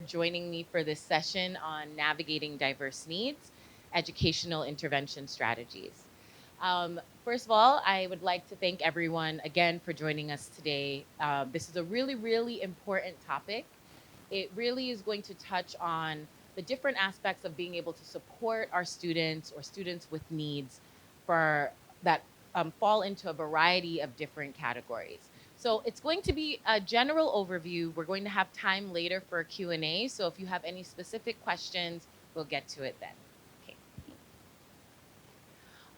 joining me for this session on navigating diverse needs, educational intervention strategies. First of all, I would like to thank everyone again for joining us today. This is a really, really important topic. It really is going to touch on the different aspects of being able to support our students or students with needs for that fall into a variety of different categories. So it's going to be a general overview. We're going to have time later for a Q&A. So if you have any specific questions, we'll get to it then. Okay.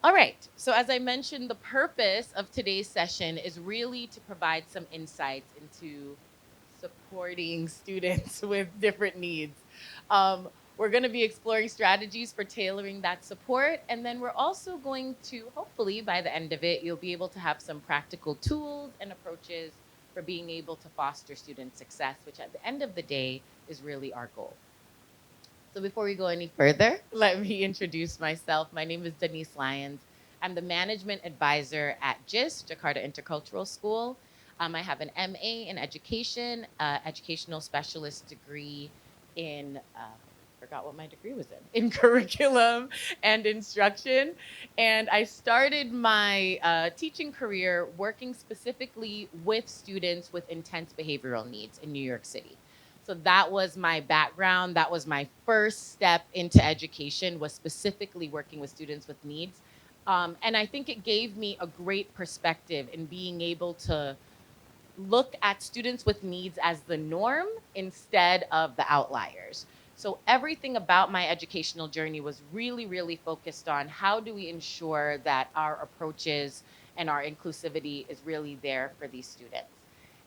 All right. So as I mentioned, the purpose of today's session is really to provide some insights into supporting students with different needs. Um, we're going to be exploring strategies for tailoring that support. And then we're also going to, hopefully, by the end of it, you'll be able to have some practical tools and approaches for being able to foster student success, which at the end of the day is really our goal. So before we go any further, let me introduce myself. My name is Donise Lyons. I'm the Management Advisor at Jakarta Intercultural School. I have an MA in education, educational specialist degree in, forgot what my degree was in curriculum and instruction. And I started my teaching career working specifically with students with intense behavioral needs in New York City. So that was my background. That was my first step into education, was specifically working with students with needs. And I think it gave me a great perspective in being able to look at students with needs as the norm instead of the outliers. So everything about my educational journey was really, really focused on how do we ensure that our approaches and our inclusivity is really there for these students.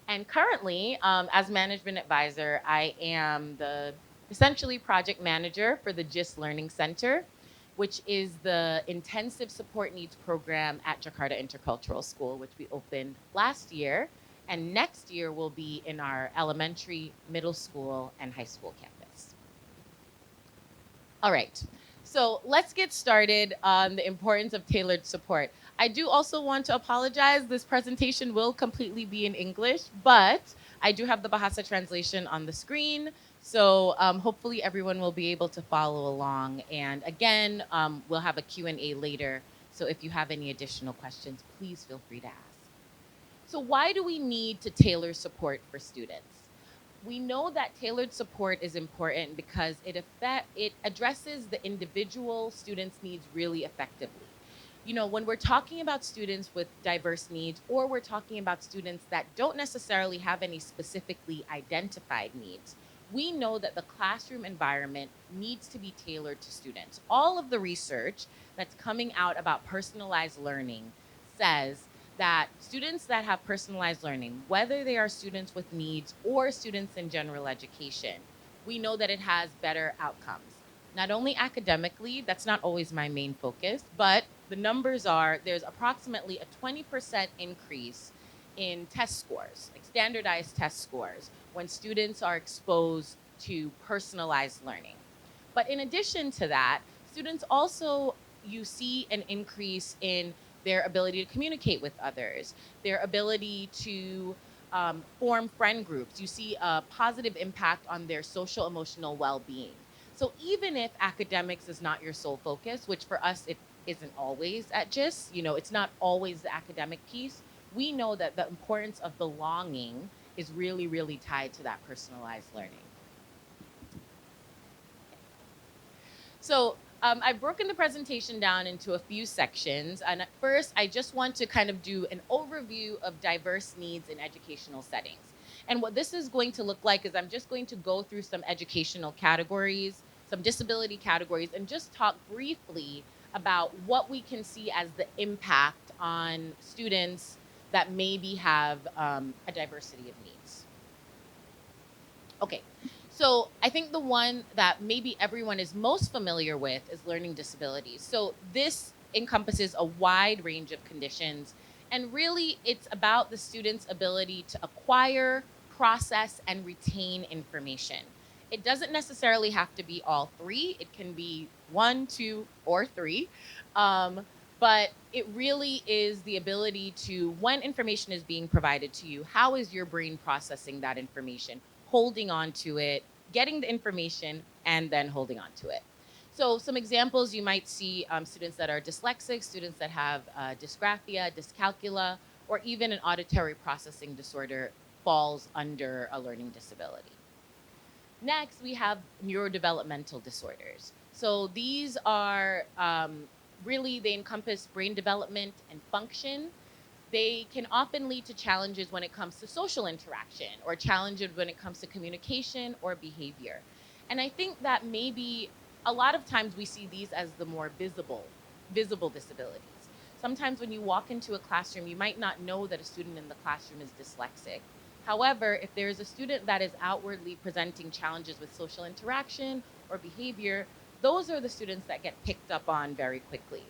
And currently, as management advisor, I am the essentially project manager for the GIST Learning Center, which is the intensive support needs program at Jakarta Intercultural School, which we opened last year. And next year will be in our elementary, middle school, and high school campus. All right. So let's get started on the importance of tailored support. I do also want to apologize. This presentation will completely be in English, but I do have the Bahasa translation on the screen. So hopefully everyone will be able to follow along. And again, we'll have a Q&A later. So if you have any additional questions, please feel free to ask. So why do we need to tailor support for students? We know that tailored support is important because it addresses the individual student's needs really effectively. You know, when we're talking about students with diverse needs, or we're talking about students that don't necessarily have any specifically identified needs, we know that the classroom environment needs to be tailored to students. All of the research that's coming out about personalized learning says that students that have personalized learning, whether they are students with needs or students in general education, we know that it has better outcomes. Not only academically, that's not always my main focus, but the numbers are there's approximately a 20% increase in test scores, like standardized test scores, when students are exposed to personalized learning. But in addition to that, students also, you see an increase in their ability to communicate with others, their ability to form friend groups. You see a positive impact on their social emotional well-being. So even if academics is not your sole focus, which for us it isn't always at GIST, you know, it's not always the academic piece, we know that the importance of belonging is really, really tied to that personalized learning. So I've broken the presentation down into a few sections. And at first, I just want to kind of do an overview of diverse needs in educational settings. And what this is going to look like is I'm just going to go through some educational categories, some disability categories, and just talk briefly about what we can see as the impact on students that maybe have a diversity of needs. Okay, so I think the one that maybe everyone is most familiar with is learning disabilities. So this encompasses a wide range of conditions, and really it's about the student's ability to acquire, process, and retain information. It doesn't necessarily have to be all three. It can be one, two, or three. But it really is the ability to, when information is being provided to you, how is your brain processing that information, holding on to it, getting the information and then holding on to it. So some examples, you might see students that are dyslexic, students that have dysgraphia, dyscalculia, or even an auditory processing disorder falls under a learning disability. Next, we have neurodevelopmental disorders. So these are really, they encompass brain development and function. They can often lead to challenges when it comes to social interaction or challenges when it comes to communication or behavior. And I think that maybe a lot of times we see these as the more visible disabilities. Sometimes when you walk into a classroom, you might not know that a student in the classroom is dyslexic. However, if there is a student that is outwardly presenting challenges with social interaction or behavior, those are the students that get picked up on very quickly.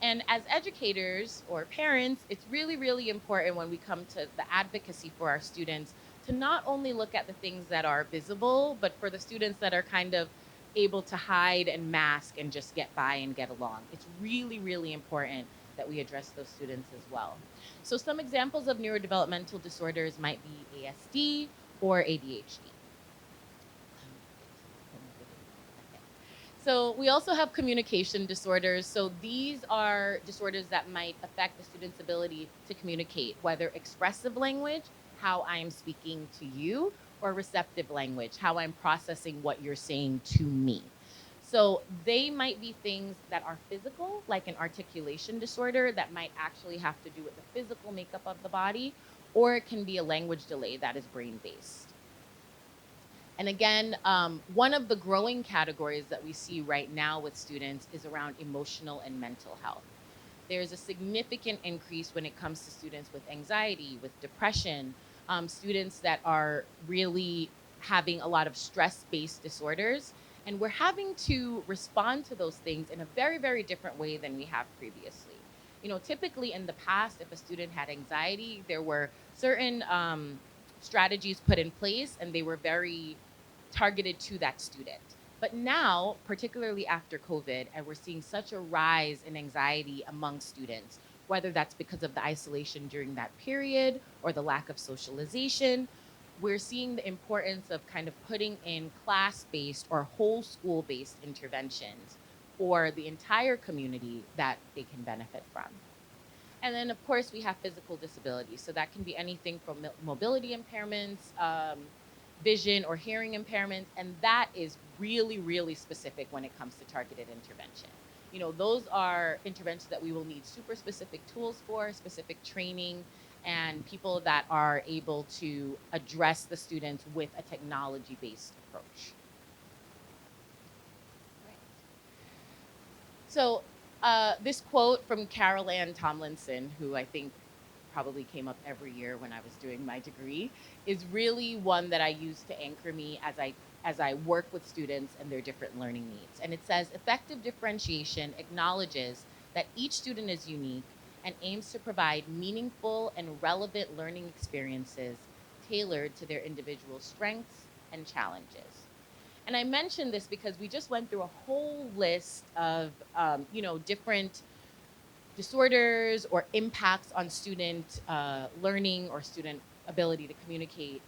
And as educators or parents, it's really, really important when we come to the advocacy for our students to not only look at the things that are visible, but for the students that are kind of able to hide and mask and just get by and get along. It's really, really important that we address those students as well. So some examples of neurodevelopmental disorders might be ASD or ADHD. So we also have communication disorders. So these are disorders that might affect the student's ability to communicate, whether expressive language, how I'm speaking to you, or receptive language, how I'm processing what you're saying to me. So they might be things that are physical, like an articulation disorder that might actually have to do with the physical makeup of the body, or it can be a language delay that is brain-based. And again, one of the growing categories that we see right now with students is around emotional and mental health. There's a significant increase when it comes to students with anxiety, with depression, students that are really having a lot of stress-based disorders. And we're having to respond to those things in a very, very different way than we have previously. You know, typically in the past, if a student had anxiety, there were certain strategies put in place and they were very targeted to that student. But now, particularly after COVID, and we're seeing such a rise in anxiety among students, whether that's because of the isolation during that period or the lack of socialization, we're seeing the importance of kind of putting in class-based or whole school-based interventions for the entire community that they can benefit from. And then, of course, we have physical disabilities. So that can be anything from mobility impairments, vision or hearing impairments. And that is really, really specific when it comes to targeted intervention. You know, those are interventions that we will need super specific tools for, specific training, and people that are able to address the students with a technology-based approach. So this quote from Carol Ann Tomlinson, who I think probably came up every year when I was doing my degree, is really one that I use to anchor me as I work with students and their different learning needs. And it says, effective differentiation acknowledges that each student is unique and aims to provide meaningful and relevant learning experiences tailored to their individual strengths and challenges. And I mention this because we just went through a whole list of, different disorders or impacts on student learning or student ability to communicate.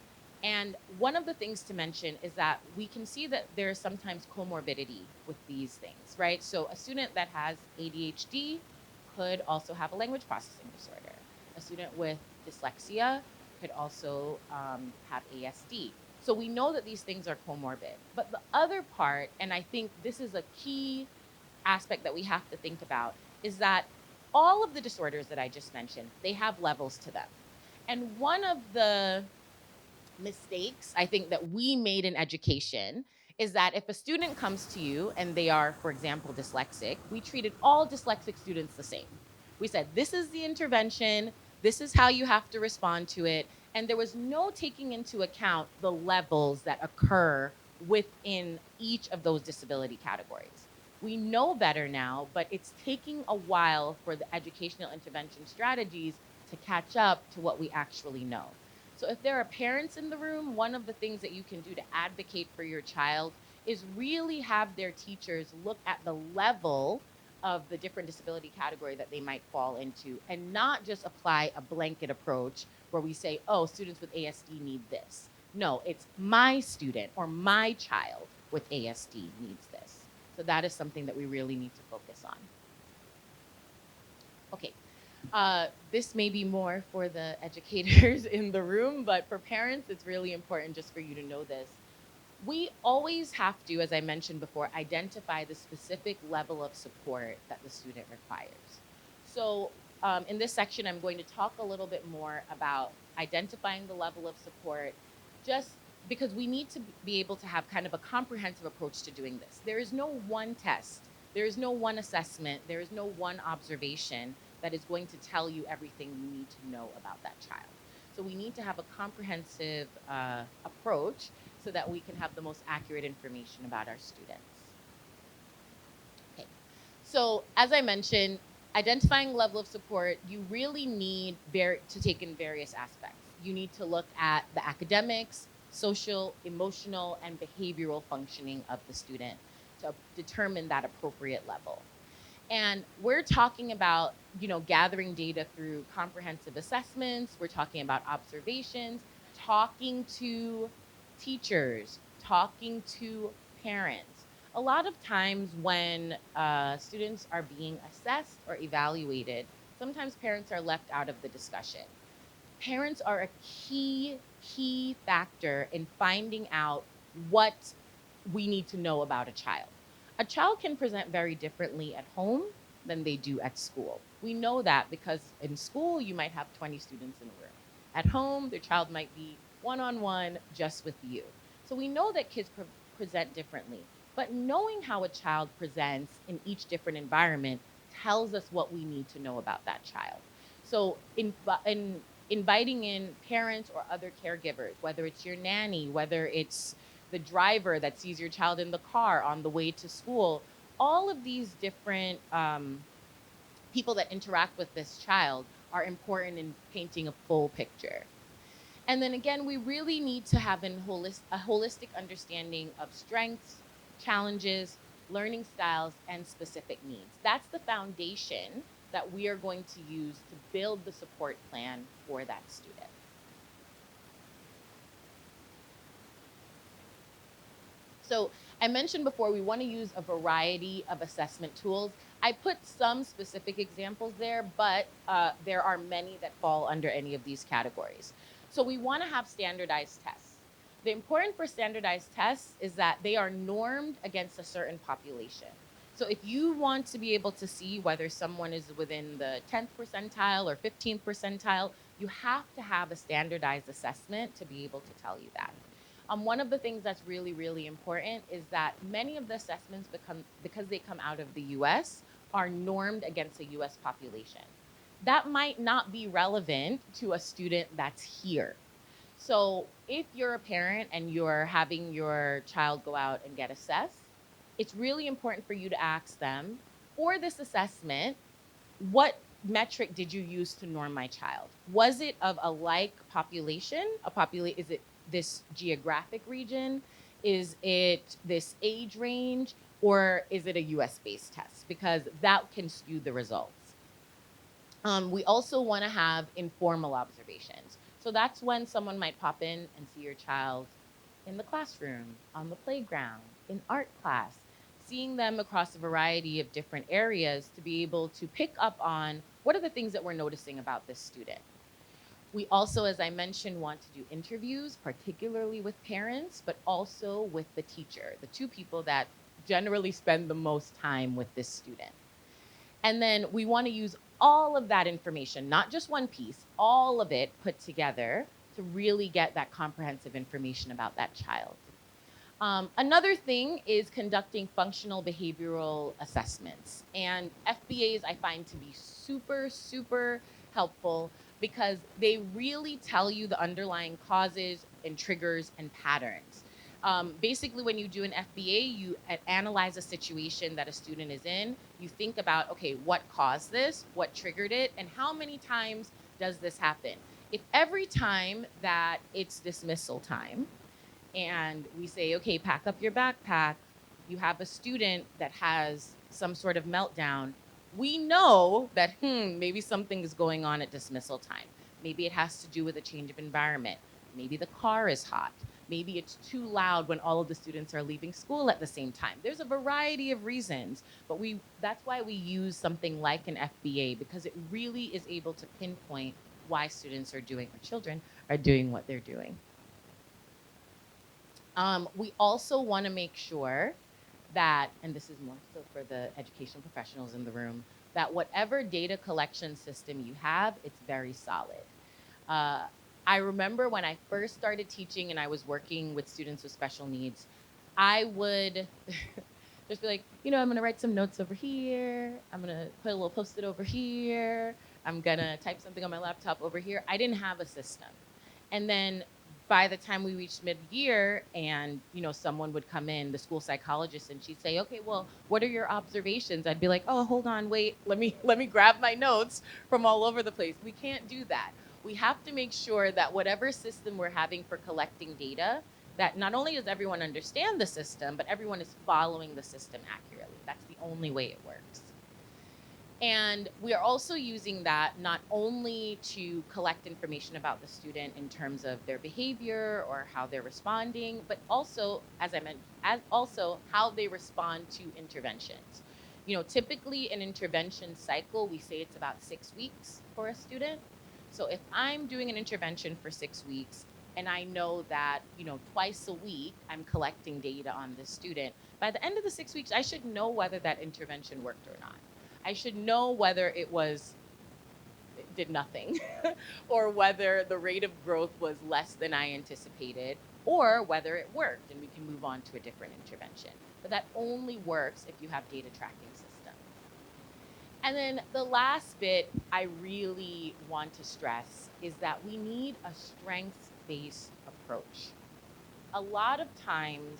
And one of the things to mention is that we can see that there's sometimes comorbidity with these things, right? So a student that has ADHD could also have a language processing disorder. A student with dyslexia could also have ASD. So we know that these things are comorbid. But the other part, and I think this is a key aspect that we have to think about, is that all of the disorders that I just mentioned, they have levels to them. And one of the mistakes I think that we made in education is that if a student comes to you and they are, for example, dyslexic, we treated all dyslexic students the same. We said, this is the intervention, this is how you have to respond to it. And there was no taking into account the levels that occur within each of those disability categories. We know better now, but it's taking a while for the educational intervention strategies to catch up to what we actually know. So if there are parents in the room, one of the things that you can do to advocate for your child is really have their teachers look at the level of the different disability category that they might fall into and not just apply a blanket approach where we say, oh, students with ASD need this. No, it's my student or my child with ASD needs this. So that is something that we really need to focus on. Okay. This may be more for the educators in the room, but for parents, it's really important just for you to know this. We always have to, as I mentioned before, identify the specific level of support that the student requires. So in this section, I'm going to talk a little bit more about identifying the level of support, just because we need to be able to have kind of a comprehensive approach to doing this. There is no one test, there is no one assessment, there is no one observation that is going to tell you everything you need to know about that child. So we need to have a comprehensive approach so that we can have the most accurate information about our students. Okay. So as I mentioned, identifying level of support, you really need to take in various aspects. You need to look at the academics, social, emotional, and behavioral functioning of the student to determine that appropriate level. And we're talking about, gathering data through comprehensive assessments. We're talking about observations, talking to teachers, talking to parents. A lot of times when students are being assessed or evaluated, sometimes parents are left out of the discussion. Parents are a key factor in finding out what we need to know about a child. A child can present very differently at home than they do at school. We know that because in school, you might have 20 students in a room. At home, their child might be one-on-one just with you. So we know that kids present differently. But knowing how a child presents in each different environment tells us what we need to know about that child. So in inviting in parents or other caregivers, whether it's your nanny, whether it's the driver that sees your child in the car on the way to school, all of these different people that interact with this child are important in painting a full picture. And then again, we really need to have a holistic understanding of strengths, challenges, learning styles, and specific needs. That's the foundation that we are going to use to build the support plan for that student. So I mentioned before, we want to use a variety of assessment tools. I put some specific examples there, but there are many that fall under any of these categories. So we want to have standardized tests. The important for standardized tests is that they are normed against a certain population. So if you want to be able to see whether someone is within the 10th percentile or 15th percentile, you have to have a standardized assessment to be able to tell you that. One of the things that's really, really important is that many of the assessments because they come out of the US, are normed against a US population. That might not be relevant to a student that's here. So if you're a parent and you're having your child go out and get assessed, it's really important for you to ask them, for this assessment, what metric did you use to norm my child? Was it of a like population? Is it this geographic region? Is it this age range? Or is it a US based test? Because that can skew the results. We also want to have informal observations. So that's when someone might pop in and see your child in the classroom, on the playground, in art class, seeing them across a variety of different areas to be able to pick up on what are the things that we're noticing about this student. We also, as I mentioned, want to do interviews, particularly with parents, but also with the teacher, the two people that generally spend the most time with this student. And then we want to use all of that information, not just one piece, all of it put together to really get that comprehensive information about that child. Another thing is conducting functional behavioral assessments. And FBAs I find to be super, super helpful because they really tell you the underlying causes and triggers and patterns. Basically, when you do an FBA, you analyze a situation that a student is in. You think about, okay, what caused this? What triggered it? And how many times does this happen? If every time that it's dismissal time, and we say, okay, pack up your backpack, you have a student that has some sort of meltdown, we know that, maybe something is going on at dismissal time. Maybe it has to do with a change of environment. Maybe the car is hot. Maybe it's too loud when all of the students are leaving school at the same time. There's a variety of reasons, but that's why we use something like an FBA, because it really is able to pinpoint why students are doing, or children are doing what they're doing. We also want to make sure that, and this is more so for the education professionals in the room, that whatever data collection system you have, it's very solid. I remember when I first started teaching and I was working with students with special needs, I would just be like, I'm going to write some notes over here. I'm going to put a little post-it over here. I'm going to type something on my laptop over here. I didn't have a system. And then by the time we reached mid-year and, someone would come in, the school psychologist, and she'd say, okay, well, what are your observations? I'd be like, oh, hold on, wait, let me grab my notes from all over the place. We can't do that. We have to make sure that whatever system we're having for collecting data, that not only does everyone understand the system, but everyone is following the system accurately. That's the only way it works. And we are also using that not only to collect information about the student in terms of their behavior or how they're responding, but also, as I mentioned, also how they respond to interventions. Typically an intervention cycle, we say it's about 6 weeks for a student. So if I'm doing an intervention for 6 weeks and I know that, twice a week I'm collecting data on this student, by the end of the 6 weeks, I should know whether that intervention worked or not. I should know whether it did nothing or whether the rate of growth was less than I anticipated, or whether it worked and we can move on to a different intervention. But that only works if you have data tracking systems. And then the last bit I really want to stress is that we need a strengths-based approach. A lot of times,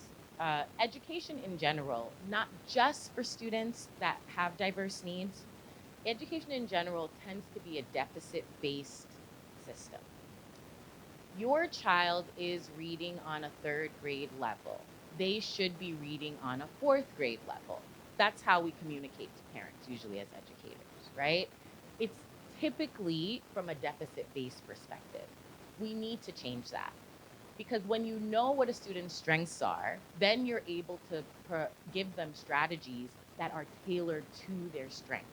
education in general, not just for students that have diverse needs, education in general tends to be a deficit-based system. Your child is reading on a 3rd grade level. They should be reading on a 4th grade level. That's how we communicate to parents, usually as educators, right? It's typically from a deficit-based perspective. We need to change that. Because when you know what a student's strengths are, then you're able to give them strategies that are tailored to their strengths.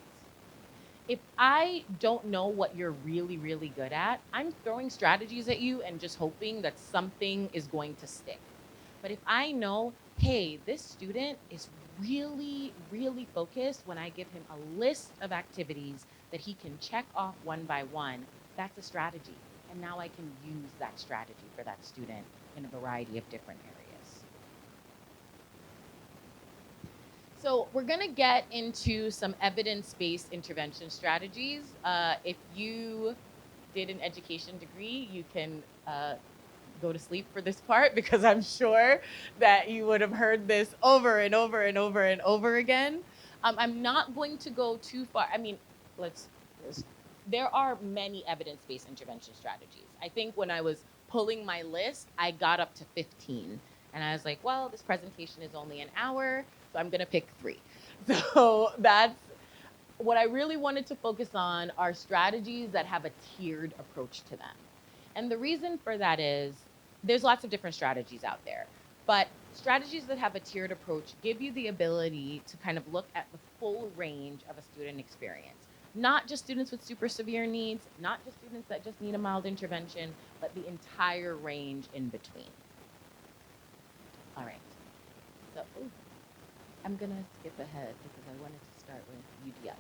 If I don't know what you're really, really good at, I'm throwing strategies at you and just hoping that something is going to stick. But if I know, hey, this student is really, really focused when I give him a list of activities that he can check off one by one, that's a strategy. And now I can use that strategy for that student in a variety of different areas. So we're going to get into some evidence-based intervention strategies. If you did an education degree, you can go to sleep for this part, because I'm sure that you would have heard this over and over and over and over again. I'm not going to go too far. I mean, there are many evidence-based intervention strategies. I think when I was pulling my list, I got up to 15. And I was like, well, this presentation is only an hour, so I'm going to pick 3. So that's what I really wanted to focus on, are strategies that have a tiered approach to them. And the reason for that is there's lots of different strategies out there, but strategies that have a tiered approach give you the ability to kind of look at the full range of a student experience. Not just students with super severe needs, not just students that just need a mild intervention, but the entire range in between. All right, so I'm gonna skip ahead because I wanted to start with UDL.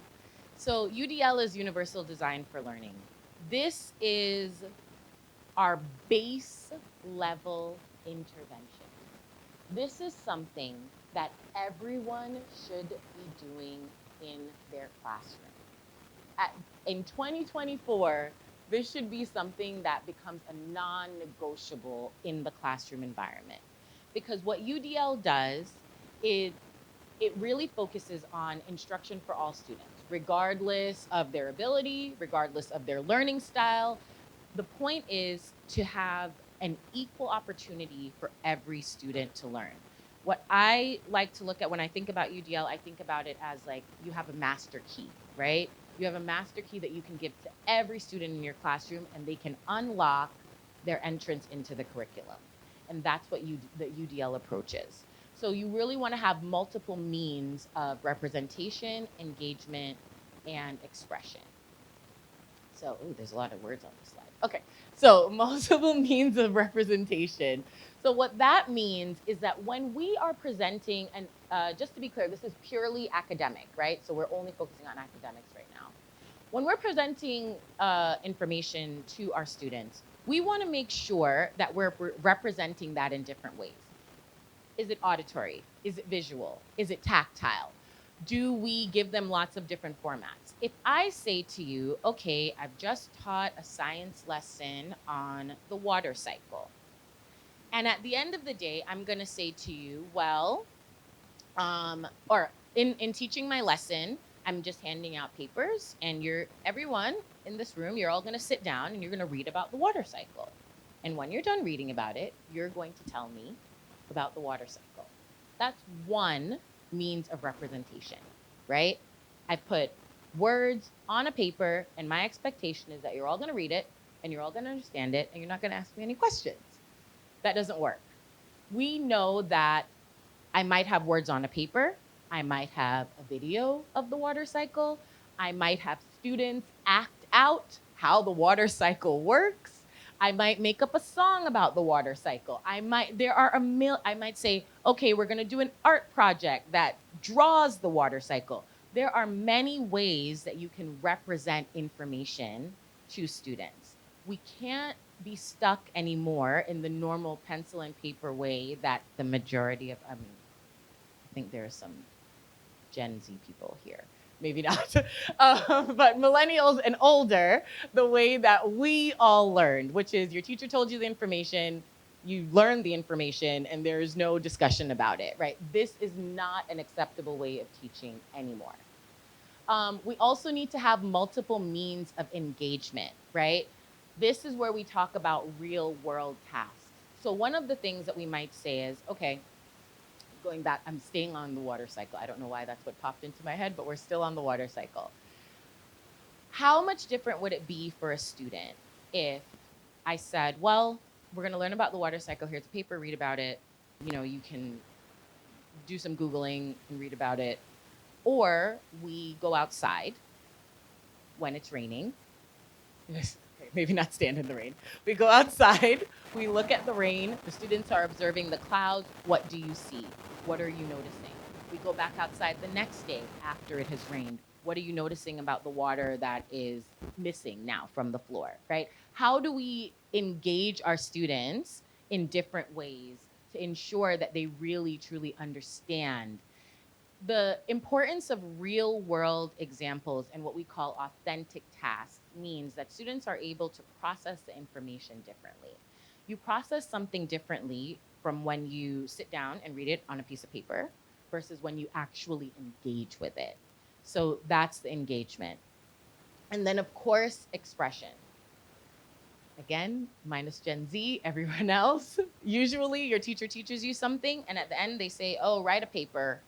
So UDL is Universal Design for Learning. This is our base level intervention. This is something that everyone should be doing in their classroom. In 2024, this should be something that becomes a non-negotiable in the classroom environment. Because what UDL does is it really focuses on instruction for all students, regardless of their ability, regardless of their learning style. The point is to have an equal opportunity for every student to learn. What I like to look at when I think about UDL, I think about it as like you have a master key, right? You have a master key that you can give to every student in your classroom, and they can unlock their entrance into the curriculum. And that's what the UDL approach is. So you really want to have multiple means of representation, engagement, and expression. So, ooh, there's a lot of words on this slide. Okay, so multiple means of representation. So what that means is that when we are presenting, and just to be clear, this is purely academic, right? So we're only focusing on academics right now. When we're presenting information to our students, we want to make sure that we're representing that in different ways. Is it auditory? Is it visual? Is it tactile? Do we give them lots of different formats? If I say to you, okay, I've just taught a science lesson on the water cycle. And at the end of the day, I'm going to say to you, well, or in teaching my lesson, I'm just handing out papers, and everyone in this room, you're all going to sit down and you're going to read about the water cycle. And when you're done reading about it, you're going to tell me about the water cycle. That's one means of representation, right? I've put words on a paper, and my expectation is that you're all going to read it and you're all going to understand it, and you're not going to ask me any questions. That doesn't work. We know that I might have words on a paper. I might have a video of the water cycle. I might have students act out how the water cycle works. I might make up a song about the water cycle. I might say, okay, we're going to do an art project that draws the water cycle. There are many ways that you can represent information to students. We can't be stuck anymore in the normal pencil and paper way that the majority of, I think there are some Gen Z people here. Maybe not. But millennials and older, the way that we all learned, which is your teacher told you the information, you learned the information, and there's no discussion about it, right? This is not an acceptable way of teaching anymore. We also need to have multiple means of engagement, right? This is where we talk about real world tasks. So one of the things that we might say is, okay, going back, I'm staying on the water cycle. I don't know why that's what popped into my head, but we're still on the water cycle. How much different would it be for a student if I said, well, we're going to learn about the water cycle. Here's a paper, read about it. You know, you can do some Googling and read about it. Or we go outside when it's raining. Maybe not stand in the rain. We go outside, we look at the rain, the students are observing the clouds. What do you see? What are you noticing? We go back outside the next day after it has rained. What are you noticing about the water that is missing now from the floor, right? How do we engage our students in different ways to ensure that they really, truly understand the importance of real world examples and what we call authentic tasks means that students are able to process the information differently. You process something differently from when you sit down and read it on a piece of paper versus when you actually engage with it. So that's the engagement. And then, of course, expression. Again, minus Gen Z, everyone else. Usually your teacher teaches you something, and at the end they say, oh, write a paper.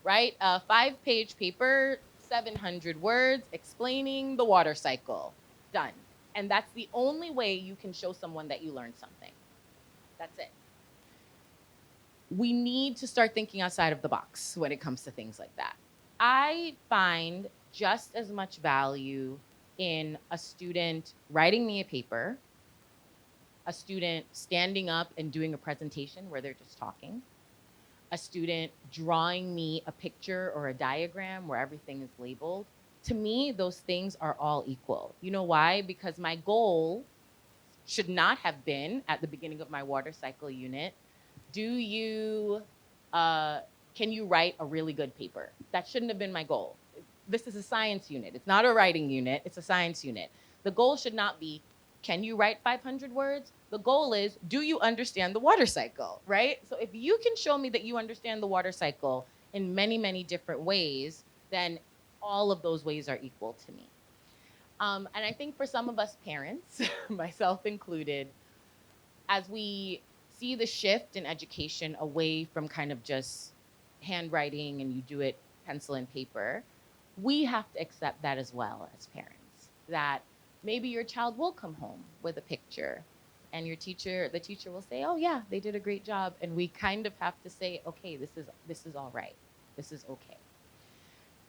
Write a 5-page paper, 700 words, explaining the water cycle. Done. And that's the only way you can show someone that you learned something. That's it. We need to start thinking outside of the box when it comes to things like that. I find just as much value in a student writing me a paper, a student standing up and doing a presentation where they're just talking, a student drawing me a picture or a diagram where everything is labeled. To me, those things are all equal. You know why? Because my goal should not have been at the beginning of my water cycle unit, can you write a really good paper? That shouldn't have been my goal. This is a science unit. It's not a writing unit, it's a science unit. The goal should not be, can you write 500 words? The goal is, do you understand the water cycle, right? So if you can show me that you understand the water cycle in many, many different ways, then all of those ways are equal to me. And I think for some of us parents, myself included, as we see the shift in education away from kind of just handwriting and you do it pencil and paper, we have to accept that as well as parents, that maybe your child will come home with a picture and the teacher will say, oh yeah, they did a great job. And we kind of have to say, okay, this is all right. This is okay.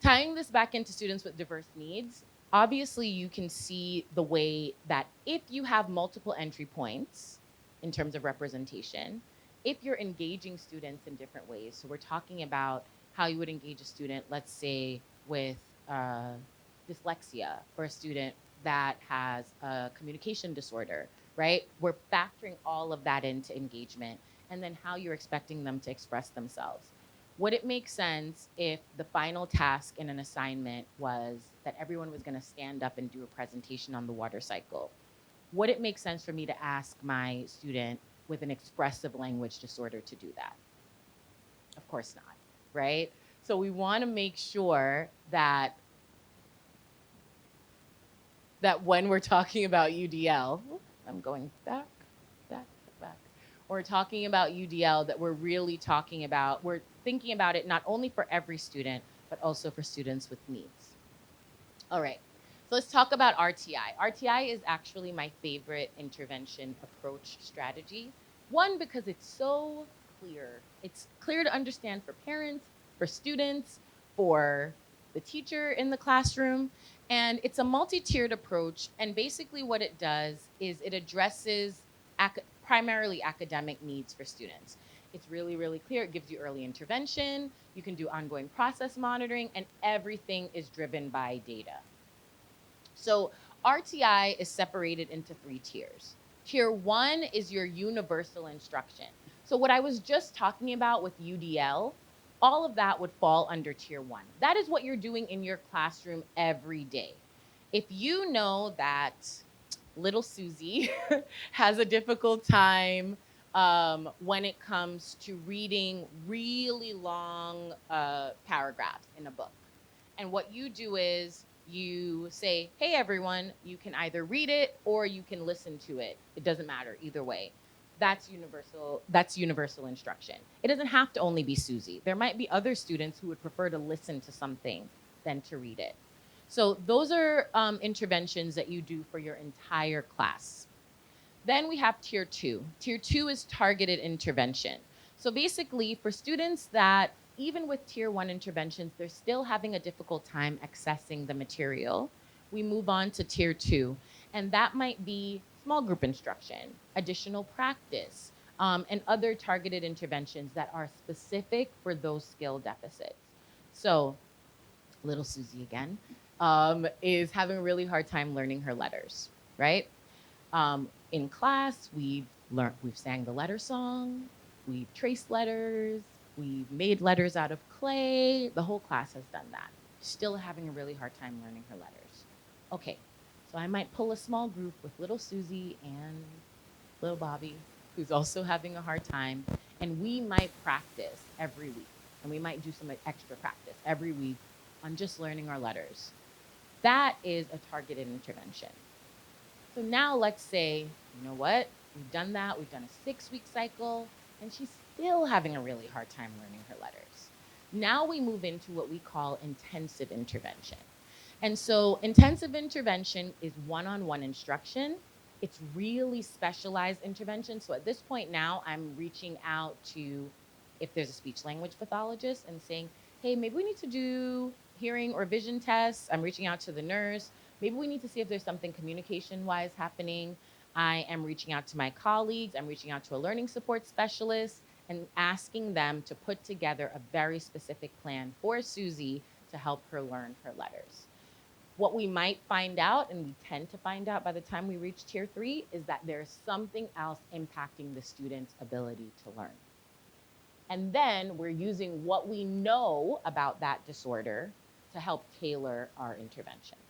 Tying this back into students with diverse needs, obviously you can see the way that if you have multiple entry points in terms of representation, if you're engaging students in different ways, so we're talking about how you would engage a student, let's say with dyslexia, or a student that has a communication disorder, right? We're factoring all of that into engagement, and then how you're expecting them to express themselves. Would it make sense if the final task in an assignment was that everyone was going to stand up and do a presentation on the water cycle? Would it make sense for me to ask my student with an expressive language disorder to do that? Of course not, right? So we want to make sure that when we're talking about UDL, I'm going back, back, back. We're talking about UDL, that we're really talking about, we're thinking about it not only for every student, but also for students with needs. All right, so let's talk about RTI. RTI is actually my favorite intervention approach strategy. One, because it's so clear. It's clear to understand for parents, for students, for the teacher in the classroom. And it's a multi-tiered approach. And basically what it does is it addresses primarily academic needs for students. It's really, really clear. It gives you early intervention. You can do ongoing process monitoring, and everything is driven by data. So RTI is separated into 3 tiers. Tier 1 is your universal instruction. So what I was just talking about with UDL, all of that would fall under Tier 1. That is what you're doing in your classroom every day. If you know that little Susie has a difficult time when it comes to reading really long paragraphs in a book, and what you do is you say, hey, everyone, you can either read it or you can listen to it. It doesn't matter either way. That's universal. That's universal instruction. It doesn't have to only be Susie. There might be other students who would prefer to listen to something than to read it. So those are interventions that you do for your entire class. Then we have tier 2. Tier 2 is targeted intervention. So basically, for students that, even with tier 1 interventions, they're still having a difficult time accessing the material, we move on to tier 2. And that might be small group instruction, additional practice, and other targeted interventions that are specific for those skill deficits. So little Susie again is having a really hard time learning her letters, right? In class, we've sang the letter song, we've traced letters, we've made letters out of clay. The whole class has done that. Still having a really hard time learning her letters. Okay, so I might pull a small group with little Susie and little Bobby, who's also having a hard time, and we might practice every week, and we might do some extra practice every week on just learning our letters. That is a targeted intervention. So now let's say, you know what? We've done that. We've done a 6-week cycle, and she's still having a really hard time learning her letters. Now we move into what we call intensive intervention. And so intensive intervention is one-on-one instruction. It's really specialized intervention. So at this point now, I'm reaching out to, if there's a speech language pathologist, and saying, hey, maybe we need to do hearing or vision tests. I'm reaching out to the nurse. Maybe we need to see if there's something communication-wise happening. I am reaching out to my colleagues. I'm reaching out to a learning support specialist and asking them to put together a very specific plan for Susie to help her learn her letters. What we might find out, and we tend to find out by the time we reach tier 3, is that there's something else impacting the student's ability to learn. And then we're using what we know about that disorder to help tailor our interventions.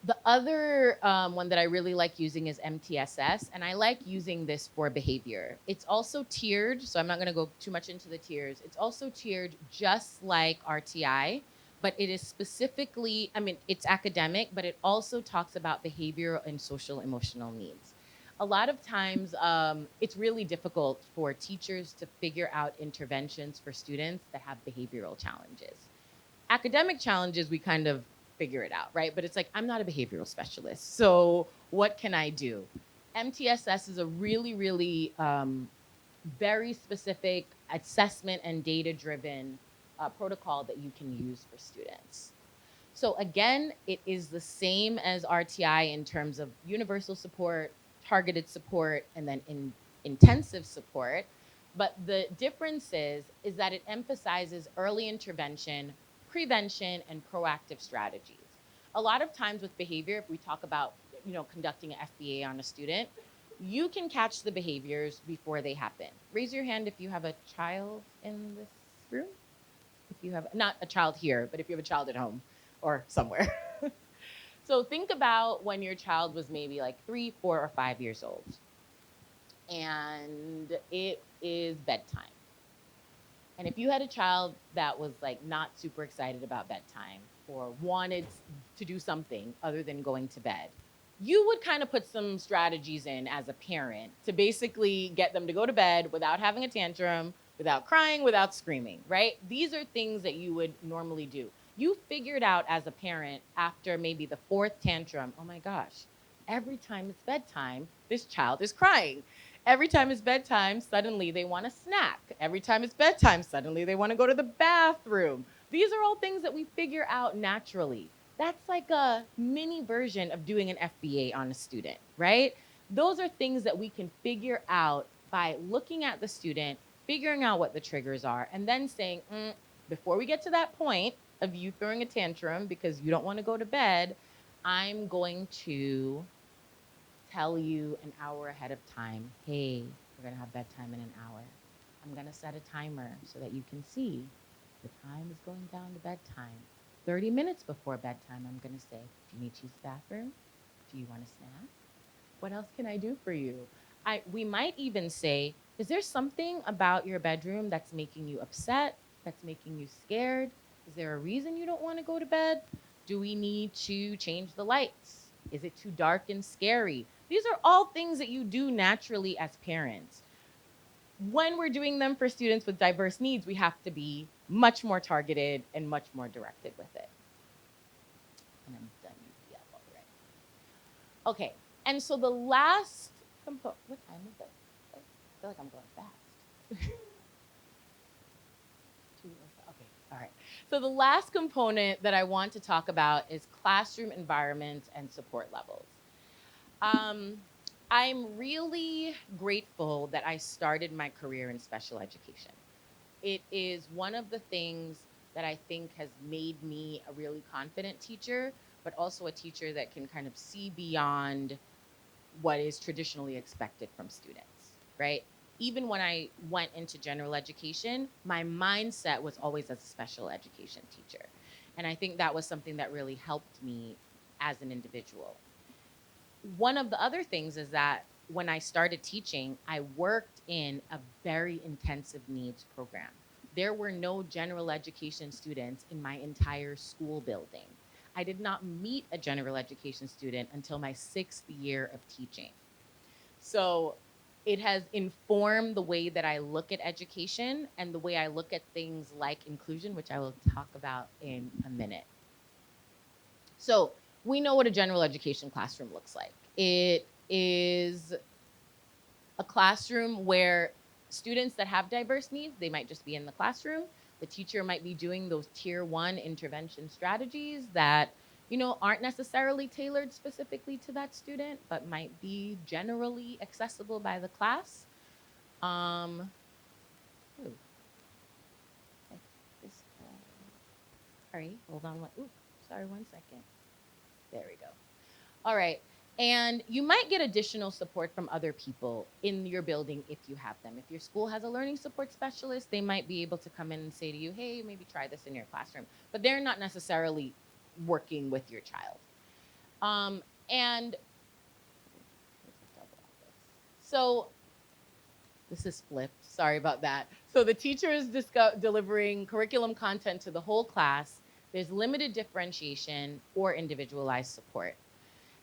The other one that I really like using is MTSS, and I like using this for behavior. It's also tiered, so I'm not going to go too much into the tiers. It's also tiered just like RTI, but it is specifically, I mean, it's academic, but it also talks about behavioral and social emotional needs. A lot of times, it's really difficult for teachers to figure out interventions for students that have behavioral challenges. Academic challenges, we kind of figure it out, right? But it's like, I'm not a behavioral specialist, so what can I do? MTSS is a really, really very specific assessment and data-driven protocol that you can use for students. So again, it is the same as RTI in terms of universal support, targeted support, and then intensive support. But the difference is that it emphasizes early intervention, prevention, and proactive strategies. A lot of times with behavior, if we talk about conducting an FBA on a student, you can catch the behaviors before they happen. Raise your hand if you have a child in this room. If you have not a child here, but if you have a child at home or somewhere. So think about when your child was maybe like 3, 4, or 5 years old, and it is bedtime. And if you had a child that was like not super excited about bedtime or wanted to do something other than going to bed, you would kind of put some strategies in as a parent to basically get them to go to bed without having a tantrum, without crying, without screaming, right? These are things that you would normally do. You figured out as a parent after maybe the 4th tantrum, oh my gosh, every time it's bedtime, this child is crying. Every time it's bedtime, suddenly they want a snack. Every time it's bedtime, suddenly they want to go to the bathroom. These are all things that we figure out naturally. That's like a mini version of doing an FBA on a student, right? Those are things that we can figure out by looking at the student, figuring out what the triggers are, and then saying, before we get to that point of you throwing a tantrum because you don't want to go to bed, I'm going to tell you an hour ahead of time, hey, we're going to have bedtime in an hour. I'm going to set a timer so that you can see the time is going down to bedtime. 30 minutes before bedtime, I'm going to say, do you need to use the bathroom? Do you want a snack? What else can I do for you? We might even say, is there something about your bedroom that's making you upset, that's making you scared? Is there a reason you don't want to go to bed? Do we need to change the lights? Is it too dark and scary? These are all things that you do naturally as parents. When we're doing them for students with diverse needs, we have to be much more targeted and much more directed with it. And I'm done UPF already. Okay, and so the last component, what time is it? I feel like I'm going fast. Okay, all right. So the last component that I want to talk about is classroom environments and support levels. I'm really grateful that I started my career in special education. It is one of the things that I think has made me a really confident teacher, but also a teacher that can kind of see beyond what is traditionally expected from students, right? Even when I went into general education, my mindset was always as a special education teacher. And I think that was something that really helped me as an individual. One of the other things is that when I started teaching, I worked in a very intensive needs program. There were no general education students in my entire school building. I did not meet a general education student until my 6th year of teaching. So it has informed the way that I look at education and the way I look at things like inclusion, which I will talk about in a minute. So we know what a general education classroom looks like. It is a classroom where students that have diverse needs, they might just be in the classroom. The teacher might be doing those tier 1 intervention strategies that aren't necessarily tailored specifically to that student, but might be generally accessible by the class. Ooh, sorry, hold on. Sorry, 1 second. There we go. All right. And you might get additional support from other people in your building if you have them. If your school has a learning support specialist, they might be able to come in and say to you, hey, maybe try this in your classroom. But they're not necessarily working with your child. And so this is flipped. Sorry about that. So the teacher is delivering curriculum content to the whole class. There's limited differentiation or individualized support.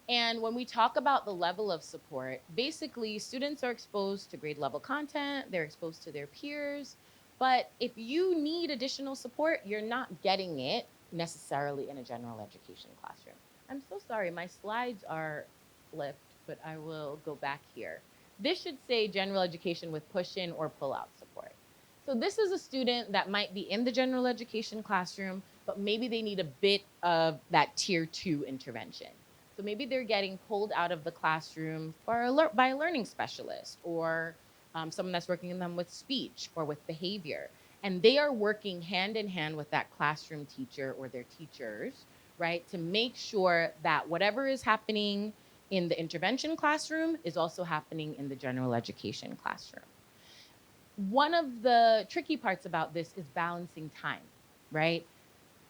And when we talk about the level of support, basically students are exposed to grade level content, they're exposed to their peers, but if you need additional support, you're not getting it necessarily in a general education classroom. I'm so sorry, my slides are flipped, but I will go back here. This should say general education with push-in or pull-out support. So this is a student that might be in the general education classroom, but maybe they need a bit of that tier 2 intervention. So maybe they're getting pulled out of the classroom by a learning specialist, or someone that's working in them with speech or with behavior. And they are working hand in hand with that classroom teacher or their teachers, right, to make sure that whatever is happening in the intervention classroom is also happening in the general education classroom. One of the tricky parts about this is balancing time, right?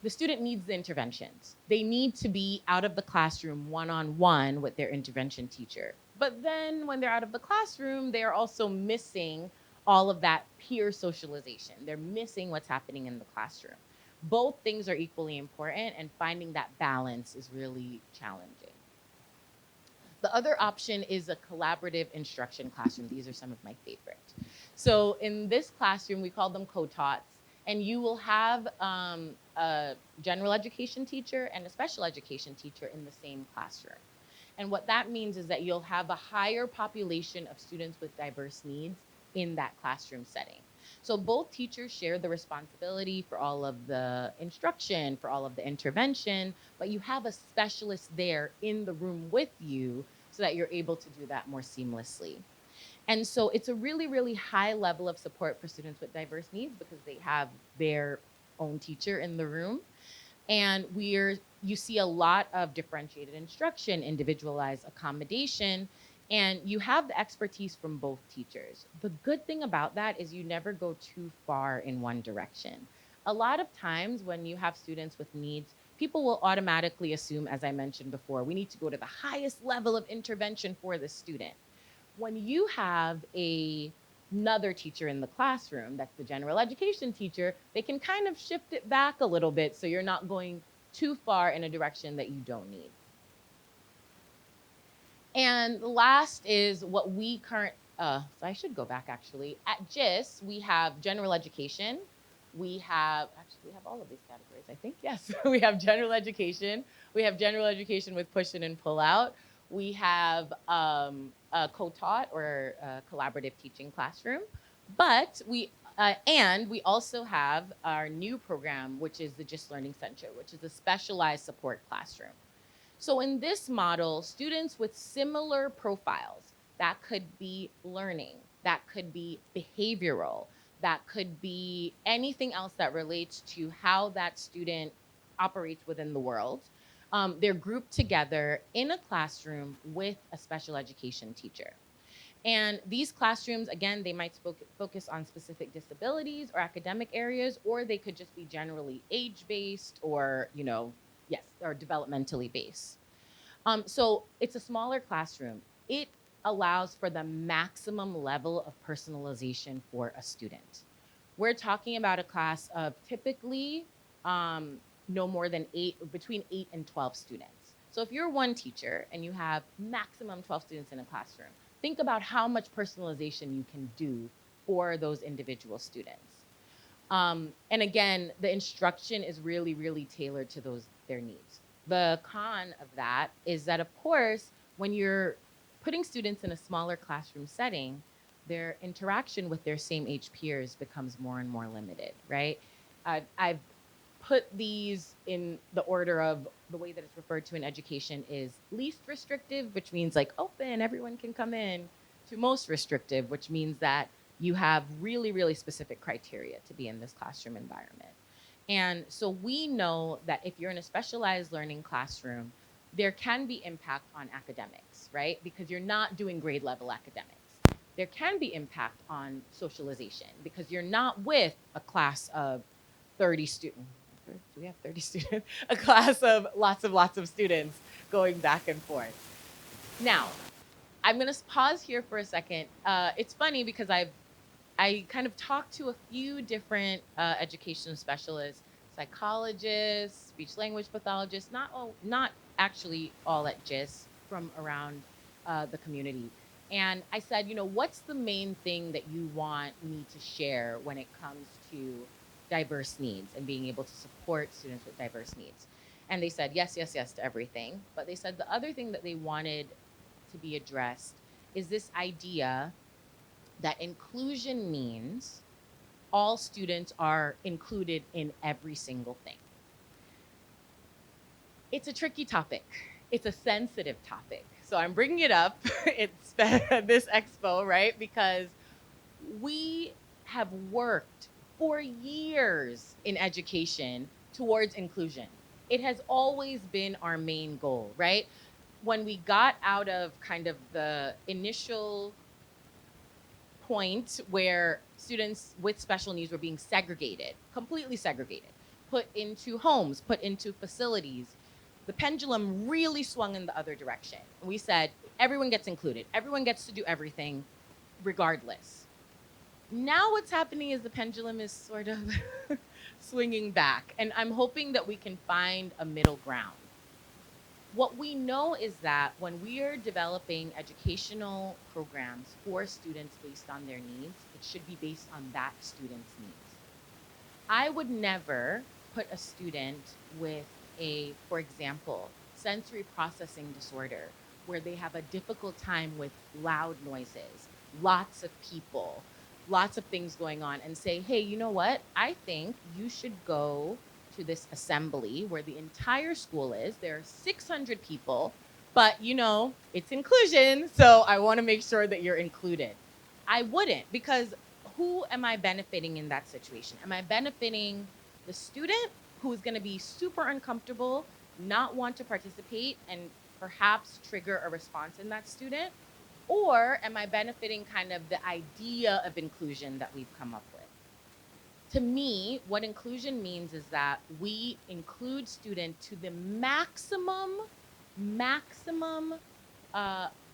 The student needs the interventions. They need to be out of the classroom one-on-one with their intervention teacher. But then when they're out of the classroom, they are also missing all of that peer socialization. They're missing what's happening in the classroom. Both things are equally important, and finding that balance is really challenging. The other option is a collaborative instruction classroom. These are some of my favorites. So in this classroom, we call them co-tots, and you will have a general education teacher and a special education teacher in the same classroom. And what that means is that you'll have a higher population of students with diverse needs in that classroom setting. So both teachers share the responsibility for all of the instruction, for all of the intervention, but you have a specialist there in the room with you so that you're able to do that more seamlessly. And so it's a really, really high level of support for students with diverse needs because they have their own teacher in the room. And you see a lot of differentiated instruction, individualized accommodation, and you have the expertise from both teachers. The good thing about that is you never go too far in one direction. A lot of times when you have students with needs, people will automatically assume, as I mentioned before, we need to go to the highest level of intervention for the student. When you have another teacher in the classroom, that's the general education teacher, they can kind of shift it back a little bit so you're not going too far in a direction that you don't need. And last is what we so I should go back actually. At GIS, we have general education. We have all of these categories, I think. Yes, we have general education. We have general education with push in and pull out. We have a co-taught or a collaborative teaching classroom. But we also have our new program, which is the GIS Learning Center, which is a specialized support classroom. So in this model, students with similar profiles, that could be learning, that could be behavioral, that could be anything else that relates to how that student operates within the world. They're grouped together in a classroom with a special education teacher. And these classrooms, again, they might focus on specific disabilities or academic areas, or they could just be generally age-based or, yes, or developmentally based. So it's a smaller classroom. It allows for the maximum level of personalization for a student. We're talking about a class of typically no more than between 8 and 12 students. So if you're one teacher and you have maximum 12 students in a classroom, think about how much personalization you can do for those individual students. And again, the instruction is really, really tailored to their needs. The con of that is that, of course, when you're putting students in a smaller classroom setting, their interaction with their same age peers becomes more and more limited, right? I've put these in the order of the way that it's referred to in education is least restrictive, which means like open, everyone can come in, to most restrictive, which means that you have really, really specific criteria to be in this classroom environment. And so we know that if you're in a specialized learning classroom, there can be impact on academics, right? Because you're not doing grade level academics. There can be impact on socialization because you're not with a class of 30 students. Do we have 30 students? A class of lots of students going back and forth. Now, I'm going to pause here for a second. It's funny because I kind of talked to a few different education specialists, psychologists, speech language pathologists, not actually all at GIS, from around the community. And I said, what's the main thing that you want me to share when it comes to diverse needs and being able to support students with diverse needs. And they said yes, yes, yes to everything. But they said the other thing that they wanted to be addressed is this idea that inclusion means all students are included in every single thing. It's a tricky topic. It's a sensitive topic. So I'm bringing it up. It's this expo, right? Because we have worked for years in education towards inclusion. It has always been our main goal, right? When we got out of kind of the initial point where students with special needs were being segregated, completely segregated, put into homes, put into facilities, the pendulum really swung in the other direction. We said, everyone gets included, everyone gets to do everything regardless. Now what's happening is the pendulum is sort of swinging back, and I'm hoping that we can find a middle ground. What we know is that when we are developing educational programs for students based on their needs, it should be based on that student's needs. I would never put a student with a, for example, sensory processing disorder, where they have a difficult time with loud noises, lots of people, lots of things going on, and say, hey, you know what? I think you should go to this assembly where the entire school is. There are 600 people, but you know, it's inclusion, so I want to make sure that you're included. I wouldn't, because who am I benefiting in that situation? Am I benefiting the student who's going to be super uncomfortable, not want to participate, and perhaps trigger a response in that student? Or am I benefiting kind of the idea of inclusion that we've come up with? To me, what inclusion means is that we include students to the maximum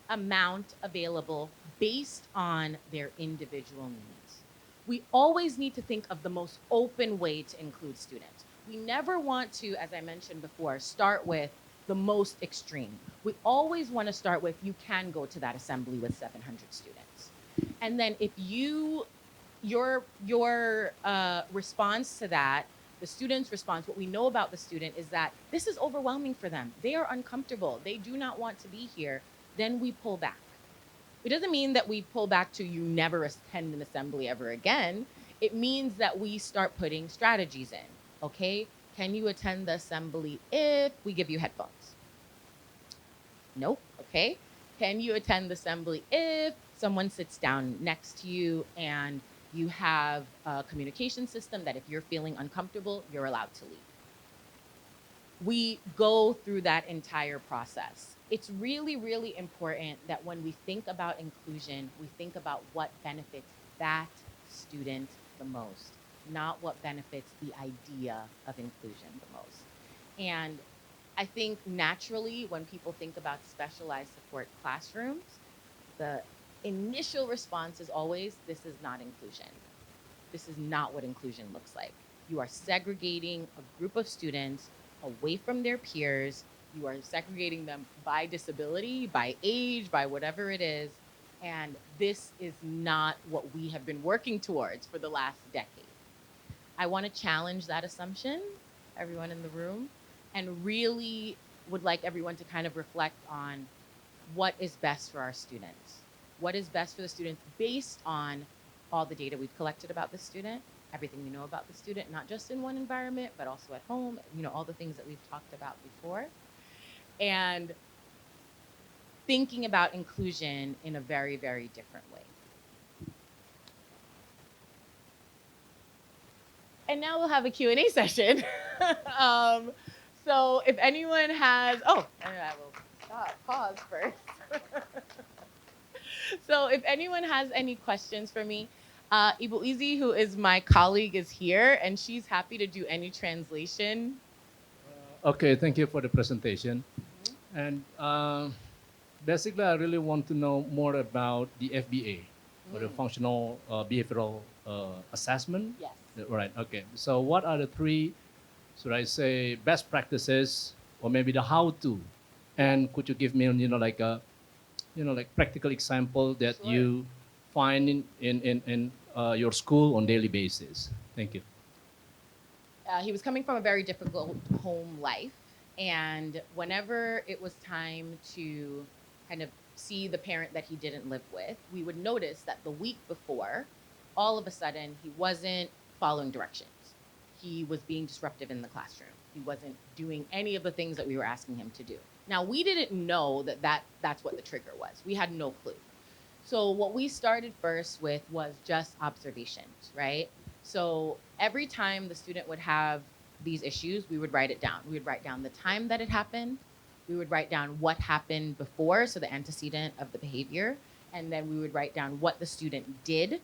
amount available based on their individual needs. We always need to think of the most open way to include students. We never want to, as I mentioned before, start with the most extreme. We always want to start with, you can go to that assembly with 700 students. And then if your response to that, the student's response, what we know about the student is that this is overwhelming for them. They are uncomfortable. They do not want to be here. Then we pull back. It doesn't mean that we pull back to you never attend an assembly ever again. It means that we start putting strategies in. Okay, can you attend the assembly if we give you headphones? Nope. Okay. Can you attend the assembly if someone sits down next to you and you have a communication system that if you're feeling uncomfortable, you're allowed to leave? We go through that entire process. It's really, really important that when we think about inclusion, we think about what benefits that student the most, not what benefits the idea of inclusion the most. And I think naturally, when people think about specialized support classrooms, the initial response is always, this is not inclusion. This is not what inclusion looks like. You are segregating a group of students away from their peers. You are segregating them by disability, by age, by whatever it is. And this is not what we have been working towards for the last decade. I want to challenge that assumption, everyone in the room, and really would like everyone to kind of reflect on what is best for our students. What is best for the students based on all the data we've collected about the student, everything we know about the student, not just in one environment, but also at home, you know, all the things that we've talked about before. And thinking about inclusion in a very, very different way. And now we'll have a Q&A session. So if anyone has, I will pause first. So if anyone has any questions for me, Ibu Izzy, who is my colleague, is here, and she's happy to do any translation. Okay, thank you for the presentation. And basically, I really want to know more about the FBA, or the functional behavioral assessment. Yes. Right. Okay. So, what are the three, should I say, best practices, or maybe the how-to? And could you give me, like a, like practical example that Sure. you find in your school on daily basis? Thank you. He was coming from a very difficult home life. And whenever it was time to kind of see the parent that he didn't live with, we would notice that the week before, all of a sudden, he wasn't following directions. He was being disruptive in the classroom. He wasn't doing any of the things that we were asking him to do. Now, we didn't know that's what the trigger was. We had no clue. So what we started first with was just observations, right? So every time the student would have these issues, we would write it down. We would write down the time that it happened. We would write down what happened before, so the antecedent of the behavior. And then we would write down what the student did,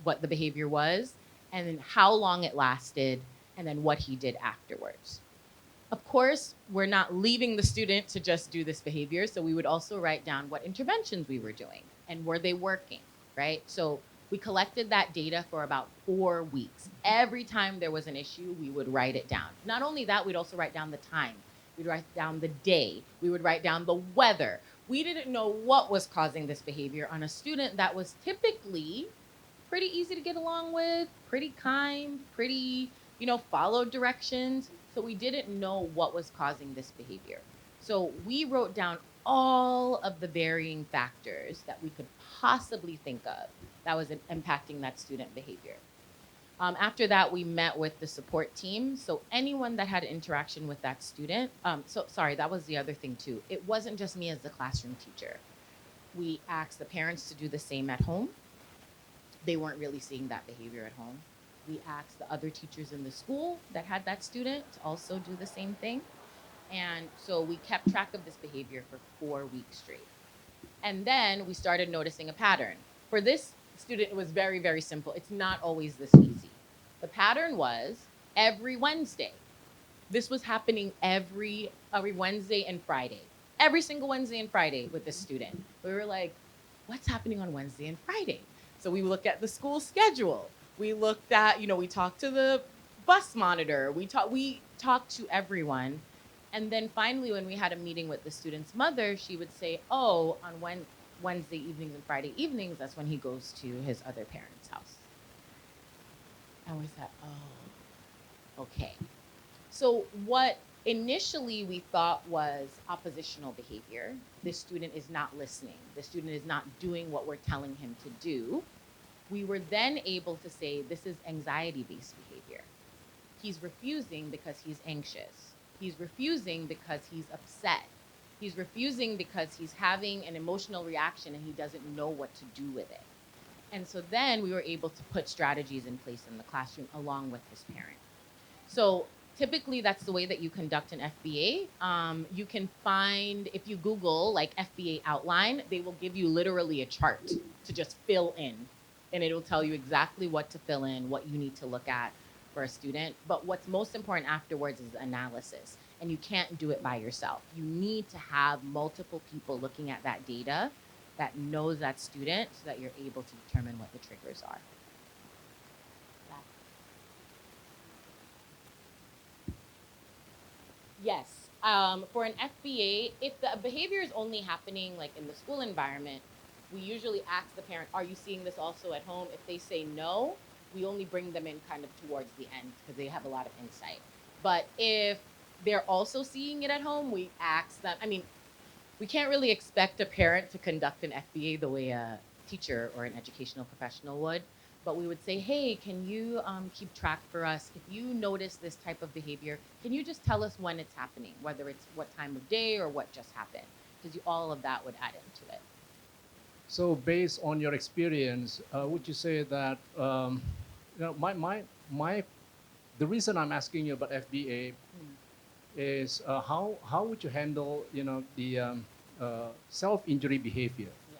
what the behavior was, and then how long it lasted, and then what he did afterwards. Of course, we're not leaving the student to just do this behavior. So we would also write down what interventions we were doing and were they working, right? So we collected that data for about 4 weeks. Every time there was an issue, we would write it down. Not only that, we'd also write down the time. We'd write down the day. We would write down the weather. We didn't know what was causing this behavior on a student that was typically pretty easy to get along with, pretty kind, pretty, followed directions. So we didn't know what was causing this behavior. So we wrote down all of the varying factors that we could possibly think of that was impacting that student behavior. After that, we met with the support team. So anyone that had interaction with that student, that was the other thing too. It wasn't just me as the classroom teacher. We asked the parents to do the same at home. They weren't really seeing that behavior at home. We asked the other teachers in the school that had that student to also do the same thing. And so we kept track of this behavior for 4 weeks straight. And then we started noticing a pattern. For this student, it was very, very simple. It's not always this easy. The pattern was every Wednesday. This was happening every Wednesday and Friday. Every single Wednesday and Friday with this student. We were like, what's happening on Wednesday and Friday? So we looked at the school schedule. We looked at, we talked to the bus monitor. We talked to everyone. And then finally, when we had a meeting with the student's mother, she would say, oh, on Wednesday evenings and Friday evenings, that's when he goes to his other parents' house. And we thought, oh, okay. So what initially we thought was oppositional behavior, this student is not listening, the student is not doing what we're telling him to do, we were then able to say this is anxiety-based behavior. He's refusing because he's anxious. He's refusing because he's upset. He's refusing because he's having an emotional reaction and he doesn't know what to do with it. And so then we were able to put strategies in place in the classroom along with his parent. So typically that's the way that you conduct an FBA. You can find, if you Google like FBA outline, they will give you literally a chart to just fill in. And it'll tell you exactly what to fill in, what you need to look at for a student. But what's most important afterwards is analysis. And you can't do it by yourself. You need to have multiple people looking at that data that knows that student so that you're able to determine what the triggers are. Yes. For an FBA, if the behavior is only happening like in the school environment, we usually ask the parent, are you seeing this also at home? If they say no, we only bring them in kind of towards the end because they have a lot of insight. But if they're also seeing it at home, we ask them, we can't really expect a parent to conduct an FBA the way a teacher or an educational professional would. But we would say, hey, can you keep track for us? If you notice this type of behavior, can you just tell us when it's happening, whether it's what time of day or what just happened? Because all of that would add into it. So based on your experience, would you say that the reason I'm asking you about FBA is how would you handle the self-injury behavior? Yeah.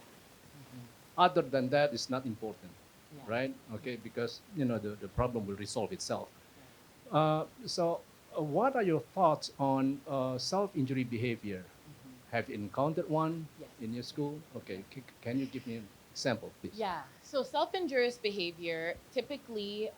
Other than that, it's not important, Yeah. right? Okay, because the problem will resolve itself. What are your thoughts on self-injury behavior? Have you encountered one Yes. in your school? Okay, can you give me an example, please? Yeah. So self-injurious behavior, typically,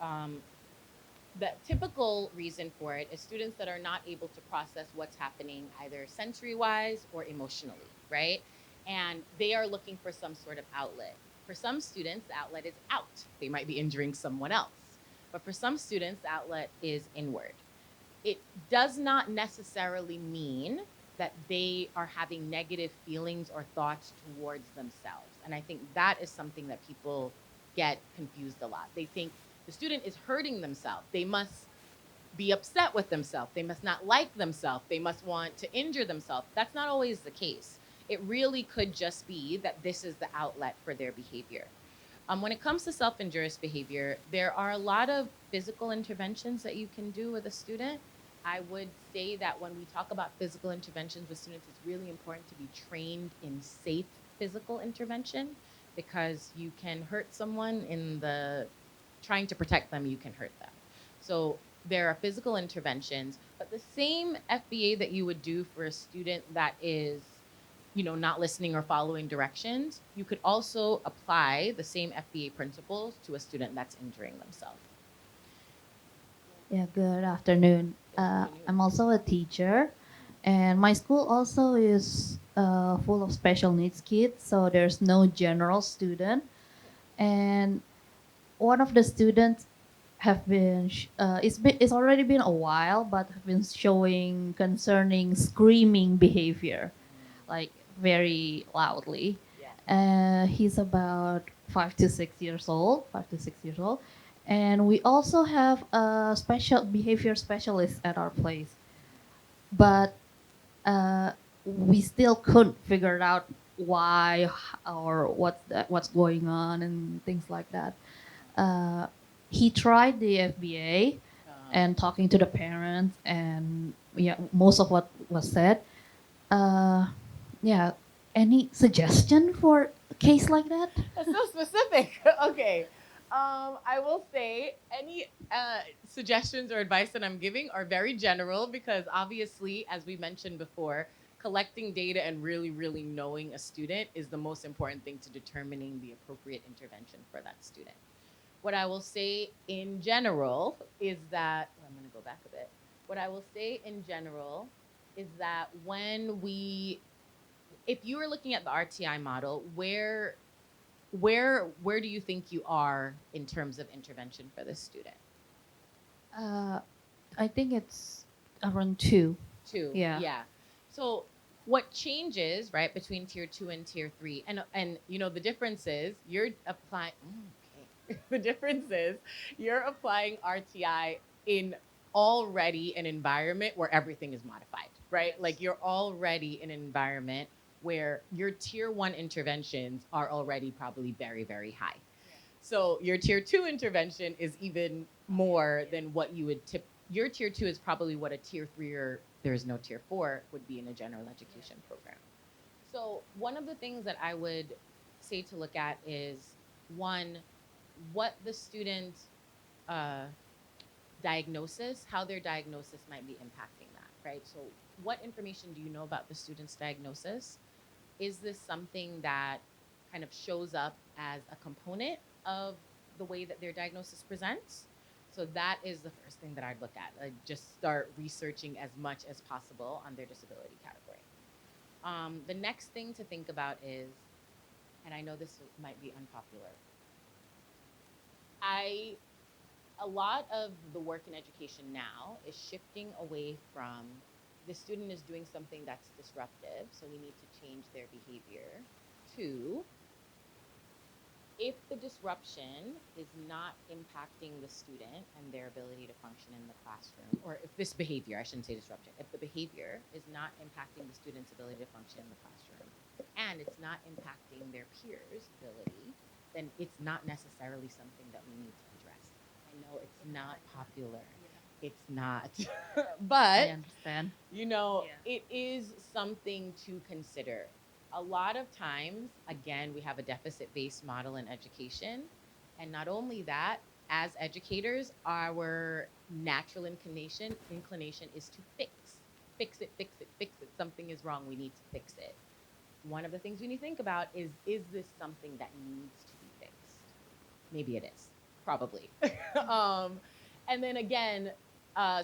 the typical reason for it is students that are not able to process what's happening either sensory-wise or emotionally, right? And they are looking for some sort of outlet. For some students, the outlet is out. They might be injuring someone else. But for some students, the outlet is inward. It does not necessarily mean that they are having negative feelings or thoughts towards themselves. And I think that is something that people get confused a lot. They think the student is hurting themselves. They must be upset with themselves. They must not like themselves. They must want to injure themselves. That's not always the case. It really could just be that this is the outlet for their behavior. When it comes to self-injurious behavior, there are a lot of physical interventions that you can do with a student. I would say that when we talk about physical interventions with students, it's really important to be trained in safe physical intervention, because you can hurt someone in the trying to protect them, you can hurt them. So there are physical interventions, but the same FBA that you would do for a student that is, not listening or following directions, you could also apply the same FBA principles to a student that's injuring themselves. Yeah, good afternoon. Good afternoon. I'm also a teacher, and my school also is full of special needs kids, so there's no general student. And one of the students have been, it's already been a while, but have been showing concerning screaming behavior, like very loudly. Yeah. He's about 5 to 6 years old, 5 to 6 years old. And we also have a special behavior specialist at our place. But we still couldn't figure out why or what's going on and things like that. He tried the FBA and talking to the parents, and yeah, most of what was said. Yeah, any suggestion for a case like that? That's so specific. Okay. I will say any suggestions or advice that I'm giving are very general, because obviously, as we mentioned before, collecting data and really, really knowing a student is the most important thing to determining the appropriate intervention for that student. What I will say in general is that, I'm going to go back a bit. What I will say in general is that if you are looking at the RTI model, where do you think you are in terms of intervention for this student? I think it's around 2. 2. Yeah. Yeah. So what changes, right, between tier 2 and tier 3? And the difference is you're applying okay. The difference is you're applying RTI in already an environment where everything is modified, right? Yes. Like you're already in an environment where your tier 1 interventions are already probably very, very high. So your tier 2 intervention is even more than what you would tip. Your tier 2 is probably what a tier 3 or there's no tier 4 would be in a general education program. So one of the things that I would say to look at is, one, what the student diagnosis, how their diagnosis might be impacting that, right? So what information do you know about the student's diagnosis? Is this something that kind of shows up as a component of the way that their diagnosis presents? So that is the first thing that I'd look at. I'd just start researching as much as possible on their disability category. The next thing to think about is, and I know this might be unpopular, a lot of the work in education now is shifting away from the student is doing something that's disruptive, so we need to change their behavior, to if the disruption is not impacting the student and their ability to function in the classroom, or if this behavior, I shouldn't say disruption, if the behavior is not impacting the student's ability to function in the classroom and it's not impacting their peers' ability, then it's not necessarily something that we need to address. I know it's not popular. It's not. But I understand. it is something to consider. A lot of times, again, we have a deficit-based model in education. And not only that, as educators, our natural inclination is to fix. Fix it, fix it, fix it. Something is wrong, we need to fix it. One of the things we need to think about is this something that needs to be fixed? Maybe it is, probably. And then again,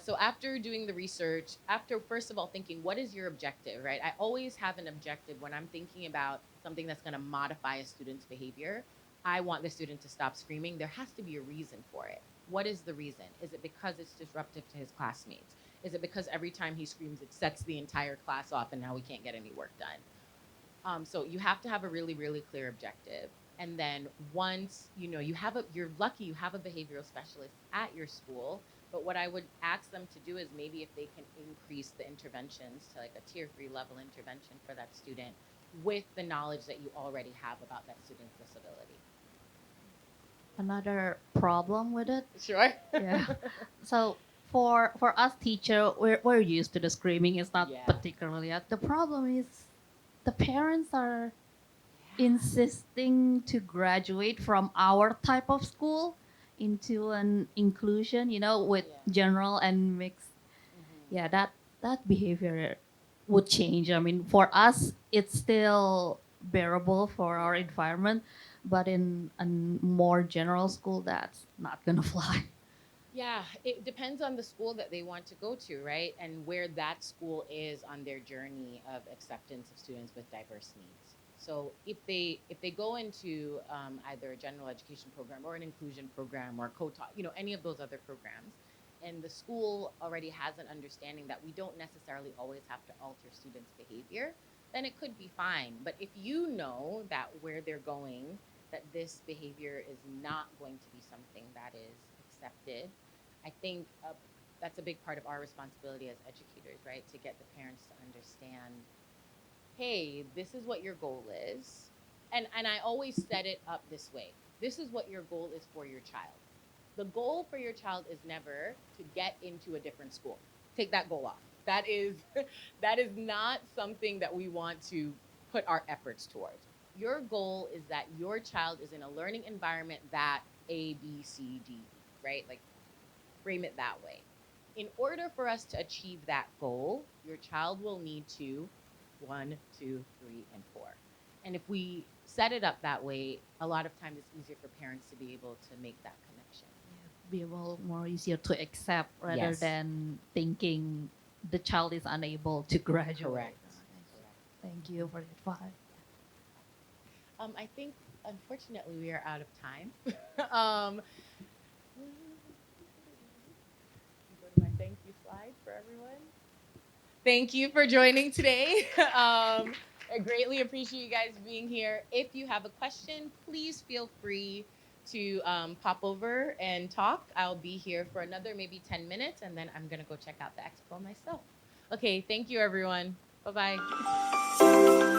so after doing the research, after first of all thinking, what is your objective, right? I always have an objective when I'm thinking about something that's going to modify a student's behavior. I want the student to stop screaming, there has to be a reason for it. What is the reason? Is it because it's disruptive to his classmates? Is it because every time he screams, it sets the entire class off and now we can't get any work done? So you have to have a really, really clear objective. And then once you're lucky you have a behavioral specialist at your school. But what I would ask them to do is maybe if they can increase the interventions to like a tier 3 level intervention for that student with the knowledge that you already have about that student's disability. Another problem with it. Sure. Yeah. So for us teacher, we're used to the screaming. It's not Yeah. particularly the problem is the parents are insisting to graduate from our type of school into an inclusion, with Yeah. general and mixed. Mhm. Yeah, that behavior would change. I mean, for us, it's still bearable for our environment, but in a more general school, that's not gonna fly. Yeah, it depends on the school that they want to go to, right? And where that school is on their journey of acceptance of students with diverse needs. So if they go into either a general education program or an inclusion program or co-taught, any of those other programs, and the school already has an understanding that we don't necessarily always have to alter students' behavior, then it could be fine. But if you know that where they're going, that this behavior is not going to be something that is accepted, I think that's a big part of our responsibility as educators, right? To get the parents to understand, hey, this is what your goal is. And I always set it up this way. This is what your goal is for your child. The goal for your child is never to get into a different school. Take that goal off. That is that is not something that we want to put our efforts towards. Your goal is that your child is in a learning environment that A, B, C, D, E, right? Like frame it that way. In order for us to achieve that goal, your child will need to 1, 2, 3, and 4. And if we set it up that way, a lot of times it's easier for parents to be able to make that connection. Be able more easier to accept rather Yes. than thinking the child is unable to graduate. Correct. Thank you for the advice. I think, unfortunately, we are out of time. um, go to my thank you slide for everyone. Thank you for joining today. I greatly appreciate you guys being here. If you have a question, please feel free to pop over and talk. I'll be here for another maybe 10 minutes, and then I'm going to go check out the expo myself. Okay, thank you, everyone. Bye-bye.